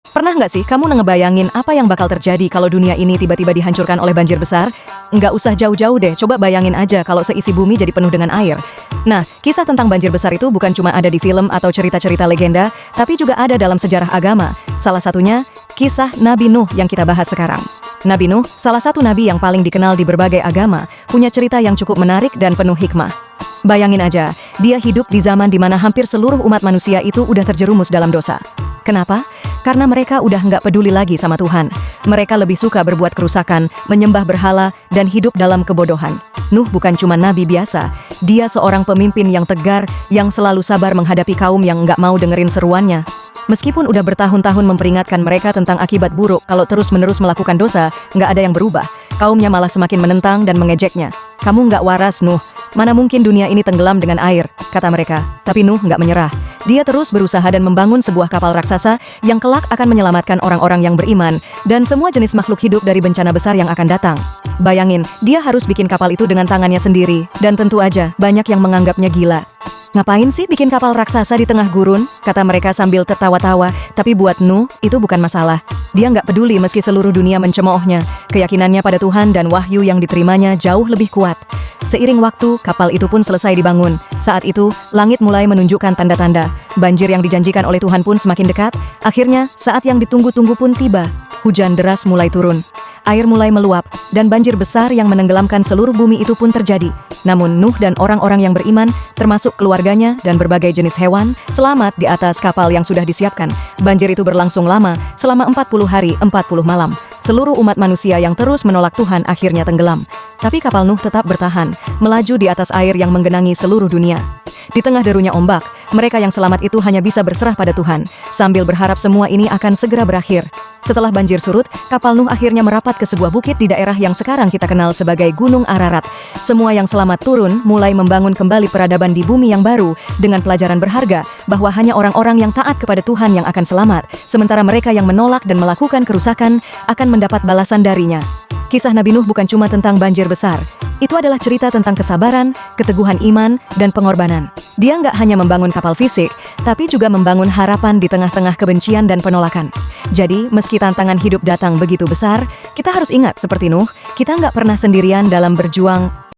Pernah nggak sih kamu ngebayangin apa yang bakal terjadi kalau dunia ini tiba-tiba dihancurkan oleh banjir besar? Nggak usah jauh-jauh deh, coba bayangin aja kalau seisi bumi jadi penuh dengan air. Nah, kisah tentang banjir besar itu bukan cuma ada di film atau cerita-cerita legenda, tapi juga ada dalam sejarah agama. Salah satunya, kisah Nabi Nuh yang kita bahas sekarang. Nabi Nuh, salah satu nabi yang paling dikenal di berbagai agama, punya cerita yang cukup menarik dan penuh hikmah. Bayangin aja, dia hidup di zaman di mana hampir seluruh umat manusia itu udah terjerumus dalam dosa. Kenapa? Karena mereka udah nggak peduli lagi sama Tuhan. Mereka lebih suka berbuat kerusakan, menyembah berhala, dan hidup dalam kebodohan. Nuh bukan cuma nabi biasa, dia seorang pemimpin yang tegar, yang selalu sabar menghadapi kaum yang nggak mau dengerin seruannya. Meskipun udah bertahun-tahun memperingatkan mereka tentang akibat buruk kalau terus-menerus melakukan dosa, nggak ada yang berubah. Kaumnya malah semakin menentang dan mengejeknya. Kamu nggak waras, Nuh. Mana mungkin dunia ini tenggelam dengan air, kata mereka. Tapi Nuh nggak menyerah. Dia terus berusaha dan membangun sebuah kapal raksasa yang kelak akan menyelamatkan orang-orang yang beriman dan semua jenis makhluk hidup dari bencana besar yang akan datang. Bayangin, dia harus bikin kapal itu dengan tangannya sendiri, dan tentu aja banyak yang menganggapnya gila. Ngapain sih bikin kapal raksasa di tengah gurun? Kata mereka sambil tertawa-tawa. Tapi buat Nuh, itu bukan masalah. Dia nggak peduli meski seluruh dunia mencemoohnya. Keyakinannya pada Tuhan dan wahyu yang diterimanya jauh lebih kuat. Seiring waktu, kapal itu pun selesai dibangun. Saat itu, langit mulai menunjukkan tanda-tanda. Banjir yang dijanjikan oleh Tuhan pun semakin dekat. Akhirnya, saat yang ditunggu-tunggu pun tiba. Hujan deras mulai turun. Air mulai meluap, dan banjir besar yang menenggelamkan seluruh bumi itu pun terjadi. Namun Nuh dan orang-orang yang beriman, termasuk keluarganya dan berbagai jenis hewan, selamat di atas kapal yang sudah disiapkan. Banjir itu berlangsung lama, selama 40 hari 40 malam. Seluruh umat manusia yang terus menolak Tuhan akhirnya tenggelam. Tapi kapal Nuh tetap bertahan, melaju di atas air yang menggenangi seluruh dunia. Di tengah derunya ombak, mereka yang selamat itu hanya bisa berserah pada Tuhan, sambil berharap semua ini akan segera berakhir. Setelah banjir surut, kapal Nuh akhirnya merapat ke sebuah bukit di daerah yang sekarang kita kenal sebagai Gunung Ararat. Semua yang selamat turun mulai membangun kembali peradaban di bumi yang baru dengan pelajaran berharga bahwa hanya orang-orang yang taat kepada Tuhan yang akan selamat, sementara mereka yang menolak dan melakukan kerusakan akan mendapat balasan darinya. Kisah Nabi Nuh bukan cuma tentang banjir besar. Itu adalah cerita tentang kesabaran, keteguhan iman, dan pengorbanan. Dia nggak hanya membangun kapal fisik, tapi juga membangun harapan di tengah-tengah kebencian dan penolakan. Jadi, meski tantangan hidup datang begitu besar, kita harus ingat seperti Nuh, kita nggak pernah sendirian dalam berjuang